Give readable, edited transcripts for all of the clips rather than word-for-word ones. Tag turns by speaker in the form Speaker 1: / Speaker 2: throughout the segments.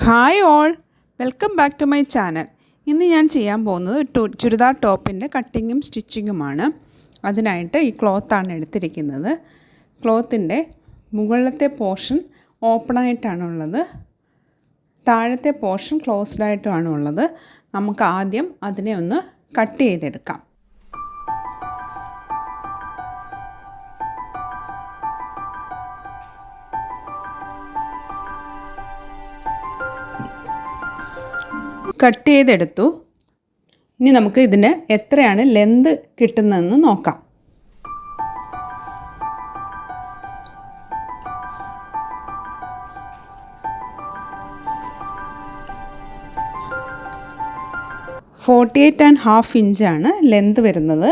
Speaker 1: Hi all, welcome back to my channel. ഇന്ന് ഞാൻ ചെയ്യാൻ പോകുന്നത് ചുരിദാർ ടോപ്പിൻ്റെ കട്ടിങ്ങും സ്റ്റിച്ചിങ്ങുമാണ്. അതിനായിട്ട് ഈ ക്ലോത്താണ് എടുത്തിരിക്കുന്നത്. ക്ലോത്തിൻ്റെ മുകളിലത്തെ പോർഷൻ ഓപ്പണായിട്ടാണുള്ളത്, താഴത്തെ പോർഷൻ ക്ലോസ്ഡായിട്ടുമാണുള്ളത്. നമുക്ക് ആദ്യം അതിനെ ഒന്ന് കട്ട് ചെയ്തെടുക്കാം. കട്ട് ചെയ്തെടുത്തു. ഇനി നമുക്ക് ഇതിന് എത്രയാണ് ലെന്ത് കിട്ടുന്നതെന്ന് നോക്കാം. (48.5 ഇഞ്ചാണ് ലെന്ത് വരുന്നത്.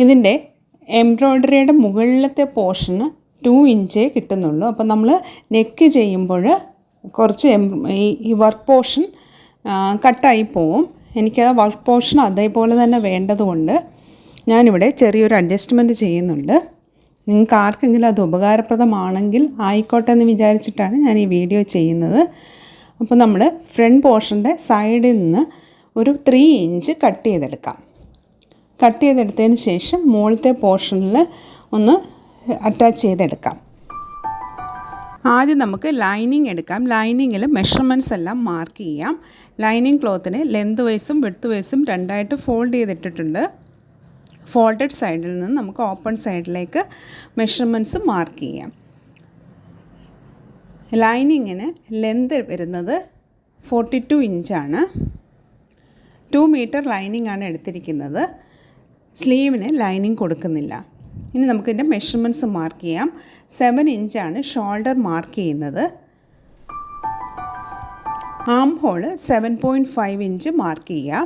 Speaker 1: ഇതിൻ്റെ എംബ്രോയ്ഡറിയുടെ മുകളിലത്തെ പോർഷന് 2 ഇഞ്ചേ കിട്ടുന്നുള്ളൂ. അപ്പോൾ നമ്മൾ നെക്ക് ചെയ്യുമ്പോൾ കുറച്ച് ഈ വർക്ക് പോർഷൻ കട്ടായി പോവും. എനിക്കത് വർക്ക് പോർഷൻ അതേപോലെ തന്നെ വേണ്ടതുകൊണ്ട് ഞാനിവിടെ ചെറിയൊരു അഡ്ജസ്റ്റ്മെൻറ്റ് ചെയ്യുന്നുണ്ട്. നിങ്ങൾക്ക് ആർക്കെങ്കിലും അത് ഉപകാരപ്രദമാണെങ്കിൽ ആയിക്കോട്ടെ എന്ന് വിചാരിച്ചിട്ടാണ് ഞാൻ ഈ വീഡിയോ ചെയ്യുന്നത്. അപ്പോൾ നമ്മൾ ഫ്രണ്ട് പോർഷൻ്റെ സൈഡിൽ നിന്ന് ഒരു 3 ഇഞ്ച് കട്ട് ചെയ്തെടുക്കാം. കട്ട് ചെയ്തെടുത്തതിന് ശേഷം മുകളിലത്തെ പോർഷനിൽ ഒന്ന് അറ്റാച്ച് ചെയ്തെടുക്കാം. ആദ്യം നമുക്ക് ലൈനിങ് എടുക്കാം. ലൈനിങ്ങിൽ മെഷർമെൻറ്റ്സ് എല്ലാം മാർക്ക് ചെയ്യാം. ലൈനിങ് ക്ലോത്തിനെ ലെന്ത് വൈസും വിഡ്ത്ത് വൈസും രണ്ടായിട്ട് ഫോൾഡ് ചെയ്തിട്ടിട്ടുണ്ട്. ഫോൾഡഡ് സൈഡിൽ നിന്ന് നമുക്ക് ഓപ്പൺ സൈഡിലേക്ക് മെഷർമെൻറ്റ്സ് മാർക്ക് ചെയ്യാം. ലൈനിങ്ങിന് ലെന്ത് വരുന്നത് 42 ഇഞ്ചാണ്. 2 മീറ്റർ ലൈനിങ് ആണ് എടുത്തിരിക്കുന്നത്. സ്ലീവിന് ലൈനിങ് കൊടുക്കുന്നില്ല. ഇനി നമുക്കിതിൻ്റെ മെഷർമെൻറ്റ്സ് മാർക്ക് ചെയ്യാം. 7 ഇഞ്ചാണ് ഷോൾഡർ മാർക്ക് ചെയ്യുന്നത്. ആം ഹോള് 7.5 ഇഞ്ച് മാർക്ക് ചെയ്യാം.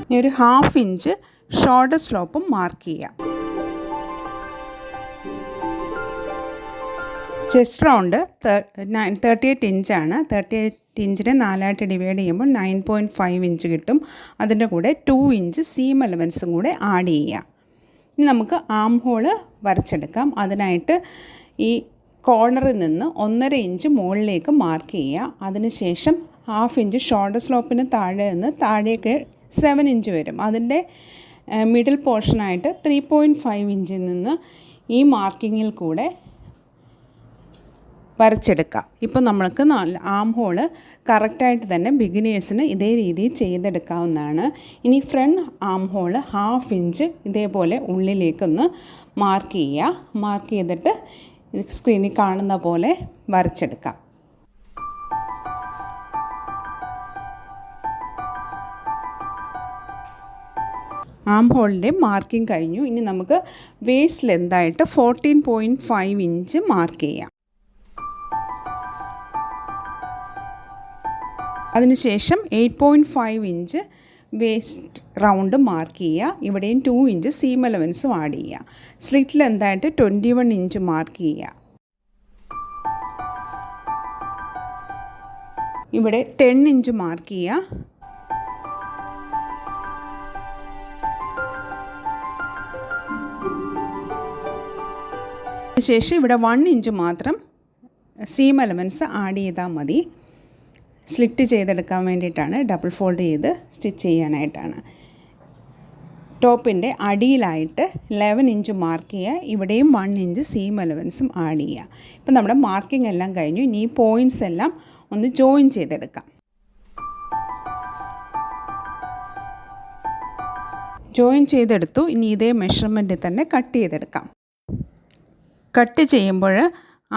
Speaker 1: ഇനി ഒരു 1/2 ഇഞ്ച് ഷോൾഡർ സ്ലോപ്പും മാർക്ക് ചെയ്യാം. ചെസ്റ്റ് റൗണ്ട് 38 ഇഞ്ചാണ്. 38 ഇഞ്ചിനെ 4ആയിട്ട് ഡിവൈഡ് ചെയ്യുമ്പോൾ 9.5 ഇഞ്ച് കിട്ടും. അതിൻ്റെ കൂടെ 2 ഇഞ്ച് സീം അലവൻസും കൂടെ ആഡ് ചെയ്യാം. ഇനി നമുക്ക് ആം ഹോള് വരച്ചെടുക്കാം. അതിനായിട്ട് ഈ കോർണറിൽ നിന്ന് 1.5 ഇഞ്ച് മുകളിലേക്ക് മാർക്ക് ചെയ്യുക. അതിനുശേഷം 1/2 ഇഞ്ച് ഷോൾഡർ സ്ലോപ്പിന് താഴെ നിന്ന് താഴേക്ക് 7 ഇഞ്ച് വരും. അതിൻ്റെ മിഡിൽ പോർഷനായിട്ട് 3.5 ഇഞ്ചിൽ നിന്ന് ഈ മാർക്കിങ്ങിൽ കൂടെ വരച്ചെടുക്കാം. ഇപ്പോൾ നമ്മൾക്ക് ആം ഹോള് കറക്റ്റായിട്ട് തന്നെ ബിഗിനേഴ്സിന് ഇതേ രീതിയിൽ ചെയ്തെടുക്കാവുന്നതാണ്. ഇനി ഫ്രണ്ട് ആം ഹോള് 1/2 ഇഞ്ച് ഇതേപോലെ ഉള്ളിലേക്കൊന്ന് മാർക്ക് ചെയ്യുക. മാർക്ക് ചെയ്തിട്ട് സ്ക്രീനിൽ കാണുന്ന പോലെ വരച്ചെടുക്കാം. ആം ഹോളിൻ്റെ മാർക്കിംഗ് കഴിഞ്ഞു. ഇനി നമുക്ക് വേസ്റ്റ് ലെന്തായിട്ട് 14.5 ഇഞ്ച് മാർക്ക് ചെയ്യാം. അതിനുശേഷം 8.5 ഇഞ്ച് വേസ്റ്റ് റൗണ്ട് മാർക്ക് ചെയ്യുക. ഇവിടെയും 2 ഇഞ്ച് സീം അലവൻസും ആഡ് ചെയ്യുക. സ്ലിറ്റ് ലെന്തായിട്ട് 21 ഇഞ്ച് മാർക്ക് ചെയ്യുക. ഇവിടെ 10 ഇഞ്ച് മാർക്ക് ചെയ്യുക. ശേഷം ഇവിടെ 1 ഇഞ്ച് മാത്രം സീം അലവൻസ് ആഡ് ചെയ്താൽ മതി. സ്ലിറ്റ് ചെയ്തെടുക്കാൻ വേണ്ടിയിട്ടാണ്, ഡബിൾ ഫോൾഡ് ചെയ്ത് സ്റ്റിച്ച് ചെയ്യാനായിട്ടാണ്. ടോപ്പിൻ്റെ അടിയിലായിട്ട് 11 ഇഞ്ച് മാർക്ക് ചെയ്യുക. ഇവിടെയും 1 ഇഞ്ച് സീം അലവൻസും ആഡ് ചെയ്യുക. ഇപ്പം നമ്മുടെ മാർക്കിംഗ് എല്ലാം കഴിഞ്ഞു. ഇനി ഈ പോയിൻറ്റ്സ് എല്ലാം ഒന്ന് ജോയിൻ ചെയ്തെടുക്കാം. ജോയിൻ ചെയ്തെടുത്തു. ഇനി ഇതേ മെഷർമെൻറ്റിൽ തന്നെ കട്ട് ചെയ്തെടുക്കാം. കട്ട് ചെയ്യുമ്പോൾ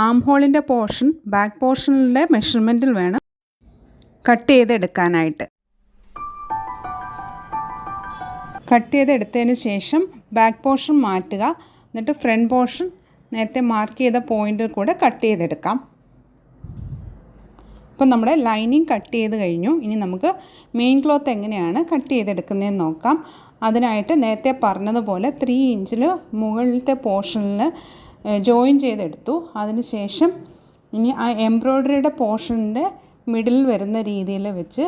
Speaker 1: ആം ഹോളിൻ്റെ പോർഷൻ ബാക്ക് പോർഷനിലെ മെഷർമെൻറ്റിൽ വേണം കട്ട് ചെയ്തെടുക്കാനായിട്ട്. കട്ട് ചെയ്തെടുത്തതിന് ശേഷം ബാക്ക് പോർഷൻ മാറ്റുക. എന്നിട്ട് ഫ്രണ്ട് പോർഷൻ നേരത്തെ മാർക്ക് ചെയ്ത പോയിൻ്റിൽ കൂടെ കട്ട് ചെയ്തെടുക്കാം. ഇപ്പം നമ്മുടെ ലൈനിങ് കട്ട് ചെയ്ത് കഴിഞ്ഞു. ഇനി നമുക്ക് മെയിൻ ക്ലോത്ത് എങ്ങനെയാണ് കട്ട് ചെയ്തെടുക്കുന്നതെന്ന് നോക്കാം. അതിനായിട്ട് നേരത്തെ പറഞ്ഞതുപോലെ 3 ഇഞ്ചിൽ മുകളിലത്തെ പോർഷനിൽ ജോയിൻ ചെയ്തെടുത്തു. അതിനുശേഷം ഇനി ആ എംബ്രോയ്ഡറിയുടെ പോർഷൻ്റെ മിഡിൽ വരുന്ന രീതിയിൽ വെച്ച്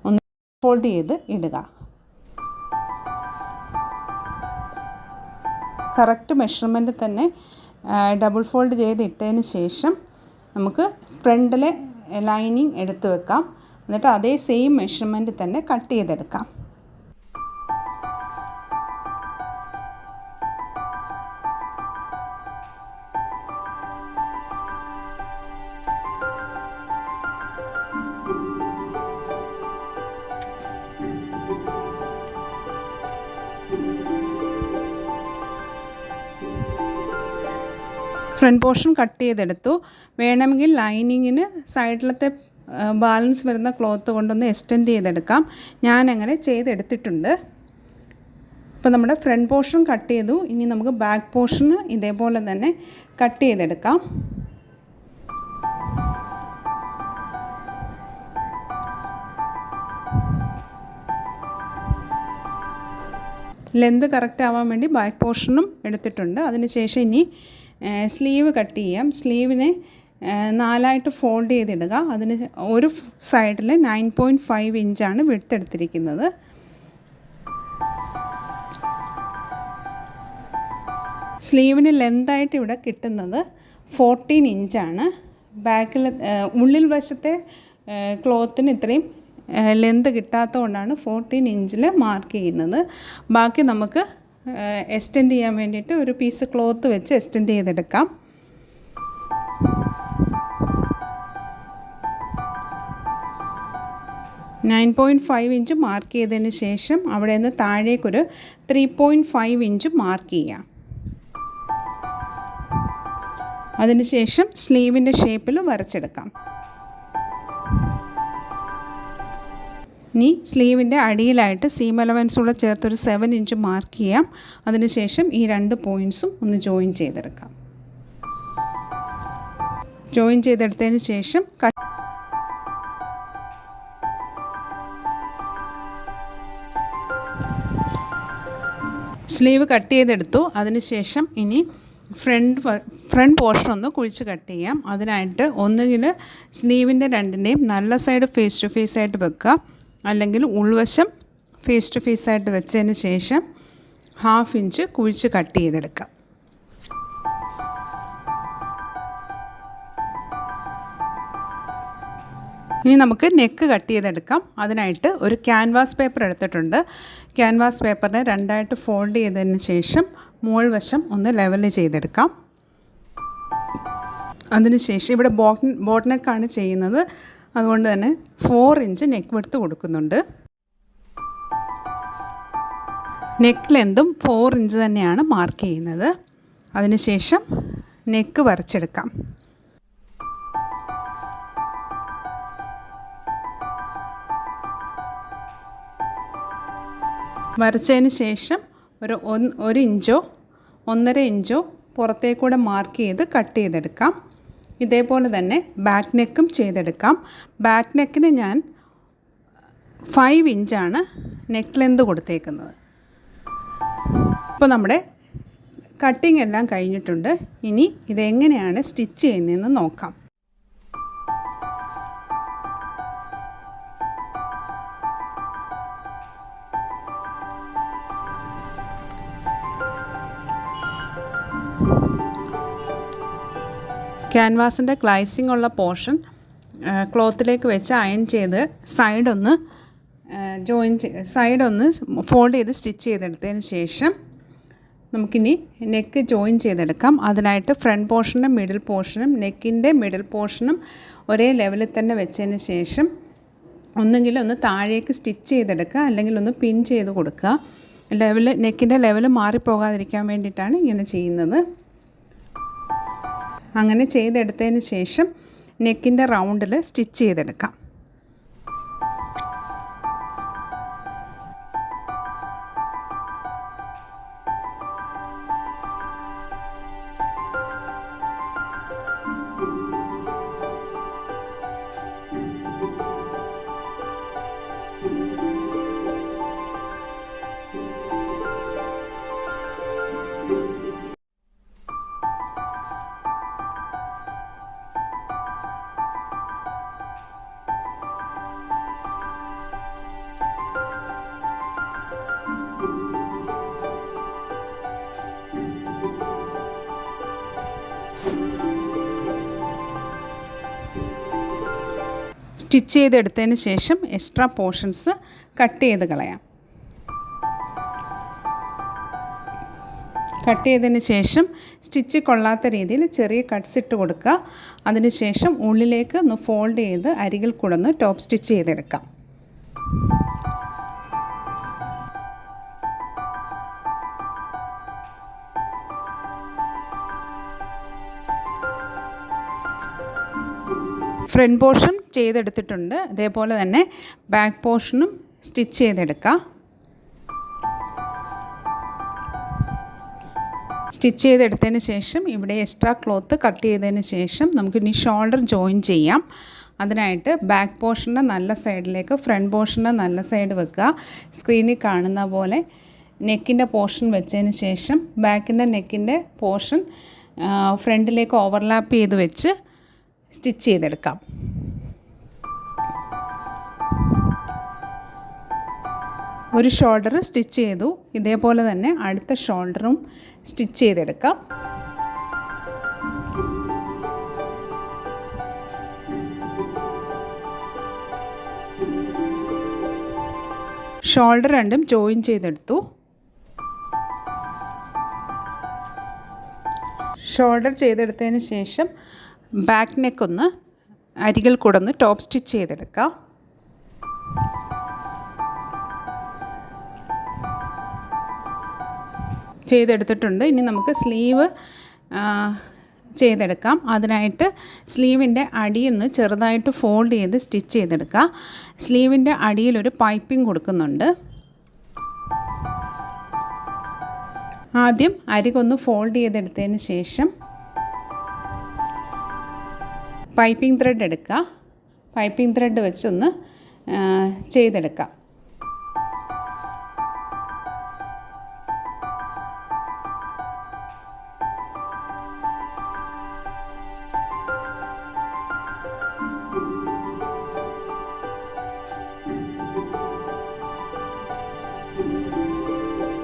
Speaker 1: ഒന്ന് ഫോൾഡ് ചെയ്ത് ഇടുക. കറക്റ്റ് മെഷർമെൻറ്റ് തന്നെ ഡബിൾ ഫോൾഡ് ചെയ്ത് ഇട്ടതിന് ശേഷം നമുക്ക് ഫ്രണ്ടിലെ ലൈനിങ് എടുത്ത് വെക്കാം. എന്നിട്ട് അതേ സെയിം മെഷർമെൻറ്റ് തന്നെ കട്ട് ചെയ്തെടുക്കാം. ഫ്രണ്ട് പോർഷൻ കട്ട് ചെയ്തെടുത്തു. വേണമെങ്കിൽ ലൈനിങ്ങിന് സൈഡിലത്തെ ബാലൻസ് വരുന്ന ക്ലോത്ത് കൊണ്ടൊന്ന് എക്സ്റ്റെൻഡ് ചെയ്തെടുക്കാം. ഞാനങ്ങനെ ചെയ്തെടുത്തിട്ടുണ്ട്. ഇപ്പോൾ നമ്മുടെ ഫ്രണ്ട് പോർഷൻ കട്ട് ചെയ്തു. ഇനി നമുക്ക് ബാക്ക് പോർഷന് ഇതേപോലെ തന്നെ കട്ട് ചെയ്തെടുക്കാം. ലെന്ത് കറക്റ്റ് ആവാൻ വേണ്ടി ബാക്ക് പോർഷനും എടുത്തിട്ടുണ്ട്. അതിനുശേഷം ഇനി സ്ലീവ് കട്ട് ചെയ്യാം. സ്ലീവിനെ 4ആയിട്ട് ഫോൾഡ് ചെയ്തിടുക. അതിന് ഒരു സൈഡിൽ 9.5 ഇഞ്ചാണ് വിഡ്ത്ത് എടുത്തിരിക്കുന്നത്. സ്ലീവിന് ലെന്തായിട്ട് ഇവിടെ കിട്ടുന്നത് 14 ഇഞ്ചാണ്. ബാക്കിൽ ഉള്ളിൽ വശത്തെ ക്ലോത്തിന് ഇത്രയും ലെന്ത് കിട്ടാത്തതുകൊണ്ടാണ് 14 ഇഞ്ചിൽ മാർക്ക് ചെയ്യുന്നത്. ബാക്കി നമുക്ക് എക്സ്റ്റെൻഡ് ചെയ്യാൻ വേണ്ടിയിട്ട് ഒരു പീസ് ക്ലോത്ത് വെച്ച് എക്സ്റ്റെൻഡ് ചെയ്തെടുക്കാം. $9.5 ഇഞ്ച് മാർക്ക് ചെയ്തതിന് ശേഷം അവിടെ നിന്ന് താഴേക്കൊരു 3.5 ഇഞ്ച് മാർക്ക് ചെയ്യാം. അതിനുശേഷം സ്ലീവിൻ്റെ ഷേപ്പിൽ വരച്ചെടുക്കാം. ഇനി സ്ലീവിൻ്റെ അടിയിലായിട്ട് സീം അലവൻസ് കൂടെ ചേർത്തൊരു 7 ഇഞ്ച് മാർക്ക് ചെയ്യാം. അതിനുശേഷം ഈ 2 പോയിൻറ്റ്സും ഒന്ന് ജോയിൻ ചെയ്തെടുക്കാം. ജോയിൻ ചെയ്തെടുത്തതിന് ശേഷം സ്ലീവ് കട്ട് ചെയ്തെടുത്തു. അതിനുശേഷം ഇനി ഫ്രണ്ട് പോർഷൻ ഒന്ന് കുഴിച്ച് കട്ട് ചെയ്യാം. അതിനായിട്ട് ഒന്നുകിൽ സ്ലീവിൻ്റെ രണ്ടിൻ്റെയും നല്ല സൈഡ് ഫേസ് ടു ഫേസ് ആയിട്ട് വെക്കുക, അല്ലെങ്കിൽ ഉൾവശം ഫേസ് ടു ഫേസ് ആയിട്ട് വെച്ചതിന് ശേഷം 1/2 ഇഞ്ച് കുഴിച്ച് കട്ട് ചെയ്തെടുക്കാം. ഇനി നമുക്ക് നെക്ക് കട്ട് ചെയ്തെടുക്കാം. അതിനായിട്ട് ഒരു ക്യാൻവാസ് പേപ്പർ എടുത്തിട്ടുണ്ട്. ക്യാൻവാസ് പേപ്പറിനെ 2ആയിട്ട് ഫോൾഡ് ചെയ്തതിന് ശേഷം മുകൾ വശം ഒന്ന് ലെവൽ ചെയ്തെടുക്കാം. അതിനുശേഷം ഇവിടെ ബോട്ട് നെക്കാണ് ചെയ്യുന്നത്. അതുകൊണ്ട് തന്നെ 4 ഇഞ്ച് നെക്ക് വിഡ്ത്ത് കൊടുക്കുന്നുണ്ട്. നെക്ക് ലെന്തും 4 ഇഞ്ച് തന്നെയാണ് മാർക്ക് ചെയ്യുന്നത്. അതിനുശേഷം നെക്ക് വരച്ചെടുക്കാം. വരച്ചതിന് ശേഷം ഒരു ഇഞ്ചോ 1.5 ഇഞ്ചോ പുറത്തേക്കൂടെ മാർക്ക് ചെയ്ത് കട്ട് ചെയ്തെടുക്കാം. ഇതേപോലെ തന്നെ ബാക്ക് നെക്കും ചെയ്തെടുക്കാം. ബാക്ക് നെക്കിന് ഞാൻ 5 ഇഞ്ചാണ് നെക്ക് ലെന്ത് കൊടുത്തേക്കുന്നത്. ഇപ്പോൾ നമ്മുടെ കട്ടിംഗ് എല്ലാം കഴിഞ്ഞിട്ടുണ്ട്. ഇനി ഇതെങ്ങനെയാണ് സ്റ്റിച്ച് ചെയ്യുന്നതെന്ന് നോക്കാം. ക്യാൻവാസിൻ്റെ ഗ്ലൈസിംഗ് ഉള്ള പോർഷൻ ക്ലോത്തിലേക്ക് വെച്ച് അയൺ ചെയ്ത് സൈഡൊന്ന് ഫോൾഡ് ചെയ്ത് സ്റ്റിച്ച് ചെയ്തെടുത്തതിന് ശേഷം നമുക്കിനി നെക്ക് ജോയിൻ ചെയ്തെടുക്കാം. അതിനായിട്ട് ഫ്രണ്ട് പോർഷനും മിഡിൽ പോർഷനും നെക്കിൻ്റെ മിഡിൽ പോർഷനും ഒരേ ലെവലിൽ തന്നെ വെച്ചതിന് ശേഷം ഒന്നുകിൽ ഒന്ന് താഴേക്ക് സ്റ്റിച്ച് ചെയ്തെടുക്കുക, അല്ലെങ്കിൽ ഒന്ന് പിൻ ചെയ്ത് കൊടുക്കുക. നെക്കിൻ്റെ ലെവൽ മാറിപ്പോകാതിരിക്കാൻ വേണ്ടിയിട്ടാണ് ഇങ്ങനെ ചെയ്യുന്നത്. അങ്ങനെ ചെയ്തെടുത്തതിന് ശേഷം നെക്കിൻ്റെ റൗണ്ടിൽ സ്റ്റിച്ച് ചെയ്തെടുക്കാം. സ്റ്റിച്ച് ചെയ്തെടുത്തതിന് ശേഷം എക്സ്ട്രാ പോർഷൻസ് കട്ട് ചെയ്ത് കളയാം. കട്ട് ചെയ്തതിന് ശേഷം സ്റ്റിച്ച് കൊള്ളാത്ത രീതിയിൽ ചെറിയ കട്ട്സ് ഇട്ട് കൊടുക്കുക. അതിനുശേഷം ഉള്ളിലേക്ക് ഒന്ന് ഫോൾഡ് ചെയ്ത് അരികിൽ കൂടെ ഒന്ന് ടോപ്പ് സ്റ്റിച്ച് ചെയ്തെടുക്കാം. ഫ്രണ്ട് പോർഷൻ ചെയ്തെടുത്തിട്ടുണ്ട്. അതേപോലെ തന്നെ ബാക്ക് പോർഷനും സ്റ്റിച്ച് ചെയ്തെടുക്കാം. സ്റ്റിച്ച് ചെയ്തെടുത്തതിന് ശേഷം ഇവിടെ എക്സ്ട്രാ ക്ലോത്ത് കട്ട് ചെയ്തതിന് ശേഷം നമുക്കിനി ഷോൾഡർ ജോയിൻ ചെയ്യാം. അതിനായിട്ട് ബാക്ക് പോർഷൻ്റെ നല്ല സൈഡിലേക്ക് ഫ്രണ്ട് പോർഷൻ്റെ നല്ല സൈഡ് വെക്കുക. സ്ക്രീനിൽ കാണുന്ന പോലെ നെക്കിൻ്റെ പോർഷൻ വെച്ചതിന് ശേഷം ബാക്കിൻ്റെ നെക്കിൻ്റെ പോർഷൻ ഫ്രണ്ടിലേക്ക് ഓവർലാപ്പ് ചെയ്ത് വെച്ച് സ്റ്റിച്ച് ചെയ്തെടുക്കാം. ഒരു ഷോൾഡർ സ്റ്റിച്ച് ചെയ്തു. ഇതേപോലെ തന്നെ അടുത്ത ഷോൾഡറും സ്റ്റിച്ച് ചെയ്തെടുക്കാം. ഷോൾഡർ രണ്ടും ജോയിൻ ചെയ്തെടുത്തു. ഷോൾഡർ ചെയ്തെടുത്തതിന് ശേഷം ബാക്ക് നെക്ക് ഒന്ന് അരികിൽ കൂടെ ഒന്ന് ടോപ്പ് സ്റ്റിച്ച് ചെയ്തെടുക്കാം. ചെയ്തെടുത്തിട്ടുണ്ട്. ഇനി നമുക്ക് സ്ലീവ് ചെയ്തെടുക്കാം. അതിനായിട്ട് സ്ലീവിൻ്റെ അടിയൊന്ന് ചെറുതായിട്ട് ഫോൾഡ് ചെയ്ത് സ്റ്റിച്ച് ചെയ്തെടുക്കുക. സ്ലീവിൻ്റെ അടിയിലൊരു പൈപ്പിംഗ് കൊടുക്കുന്നുണ്ട്. ആദ്യം അരികൊന്ന് ഫോൾഡ് ചെയ്തെടുത്തതിന് ശേഷം പൈപ്പിംഗ് ത്രെഡ് എടുക്കുക. പൈപ്പിംഗ് ത്രെഡ് വെച്ചൊന്ന് ചെയ്തെടുക്കാം.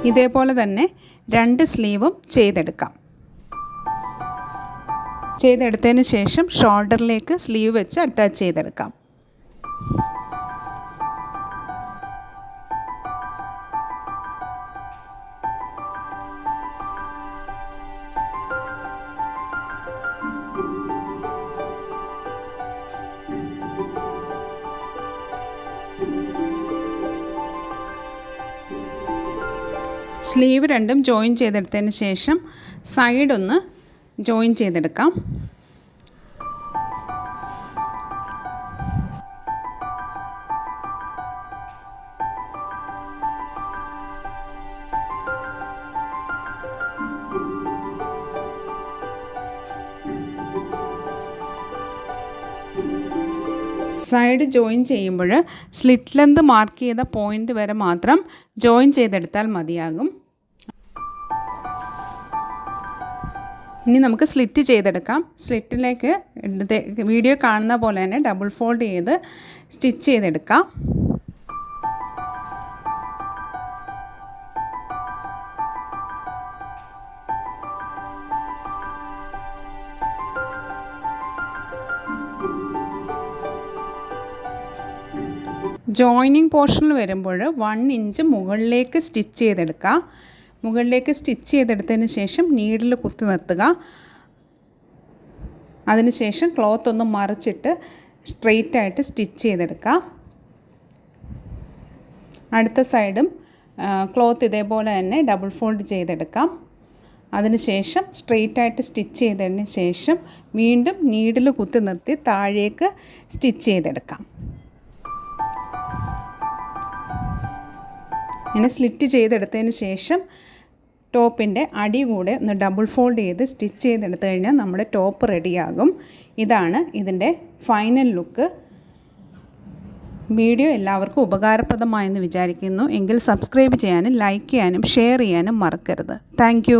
Speaker 1: ഇതേപോലെ തന്നെ രണ്ട് സ്ലീവും ചെയ്തെടുക്കാം. ചെയ്തെടുത്തതിന് ശേഷം ഷോൾഡറിലേക്ക് സ്ലീവ് വെച്ച് അറ്റാച്ച് ചെയ്തെടുക്കാം. സ്ലീവ് രണ്ടും ജോയിൻ ചെയ്തെടുത്തതിന് ശേഷം സൈഡ് ഒന്ന് ജോയിൻ ചെയ്തെടുക്കാം. സൈഡ് ജോയിൻ ചെയ്യുമ്പോൾ സ്ലിറ്റ് ലെന്ത് മാർക്ക് ചെയ്ത പോയിൻ്റ് വരെ മാത്രം ജോയിൻ ചെയ്തെടുത്താൽ മതിയാകും. ഇനി നമുക്ക് സ്ലിറ്റ് ചെയ്തെടുക്കാം. സ്ലിറ്റിലേക്ക് വീഡിയോ കാണുന്ന പോലെ തന്നെ ഡബിൾ ഫോൾഡ് ചെയ്ത് സ്റ്റിച്ച് ചെയ്തെടുക്കാം. ജോയിനിങ് പോർഷനിൽ വരുമ്പോൾ 1 ഇഞ്ച് മുകളിലേക്ക് സ്റ്റിച്ച് ചെയ്തെടുക്കുക. മുകളിലേക്ക് സ്റ്റിച്ച് ചെയ്തെടുത്തതിന് ശേഷം നീഡിൽ കുത്തി നിർത്തുക. അതിനുശേഷം ക്ലോത്ത് ഒന്ന് മറിച്ചിട്ട് സ്ട്രെയിറ്റ് ആയിട്ട് സ്റ്റിച്ച് ചെയ്തെടുക്കുക. അടുത്ത സൈഡും ക്ലോത്ത് ഇതേപോലെ തന്നെ ഡബിൾ ഫോൾഡ് ചെയ്തെടുക്കാം. അതിനുശേഷം സ്ട്രെയിറ്റ് ആയിട്ട് സ്റ്റിച്ച് ചെയ്തതിന് ശേഷം വീണ്ടും നീഡിൽ കുത്തി നിർത്തി താഴേക്ക് സ്റ്റിച്ച് ചെയ്തെടുക്കാം. ഇങ്ങനെ സ്ലിറ്റ് ചെയ്തെടുത്തതിന് ശേഷം ടോപ്പിൻ്റെ അടി കൂടെ ഒന്ന് ഡബിൾ ഫോൾഡ് ചെയ്ത് സ്റ്റിച്ച് ചെയ്തെടുത്തു കഴിഞ്ഞാൽ നമ്മുടെ ടോപ്പ് റെഡിയാകും. ഇതാണ് ഇതിൻ്റെ ഫൈനൽ ലുക്ക്. വീഡിയോ എല്ലാവർക്കും ഉപകാരപ്രദമായെന്ന് വിചാരിക്കുന്നു. എങ്കിൽ സബ്സ്ക്രൈബ് ചെയ്യാനും ലൈക്ക് ചെയ്യാനും ഷെയർ ചെയ്യാനും മറക്കരുത്. താങ്ക്